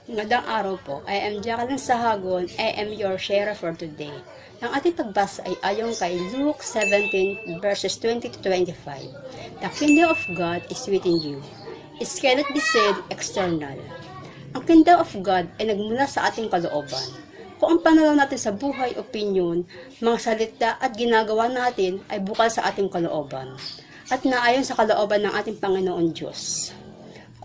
Magandang araw po. I am Jacqueline Sahagon. I am your share for today. Ang ating pagbasa ay ayon kay Luke 17 verses 20 to 25. The kingdom of God is within you. It cannot be said external. Ang kingdom of God ay nagmula sa ating kalooban. Kung ang pananaw natin sa buhay, opinyon, mga salita at ginagawa natin ay bukal sa ating kalooban at naayon sa kalooban ng ating Panginoon Diyos.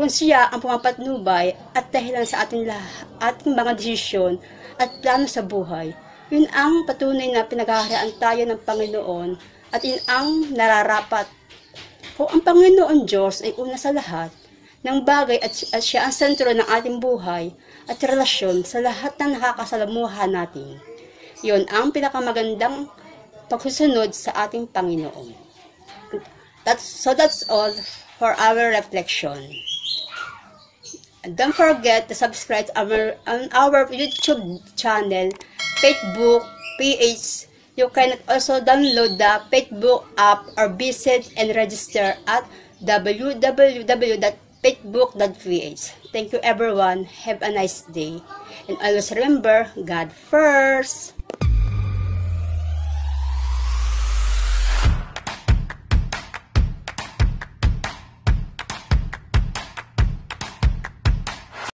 Kung siya ang pumapatnubay at dahilan sa ating mga desisyon at plano sa buhay, yun ang patunay na pinaghaharian tayo ng Panginoon at yun ang nararapat. Kung ang Panginoon Diyos ay una sa lahat ng bagay at siya ang sentro ng ating buhay at relasyon sa lahat ng nakakasalamuha natin, yun ang pinakamagandang pagsusunod sa ating Panginoon. That's all for our reflection. And don't forget to subscribe on our YouTube channel, Facebook page. You can also download the Facebook app or visit and register at www.facebook.ph. Thank you everyone. Have a nice day. And always remember, God first.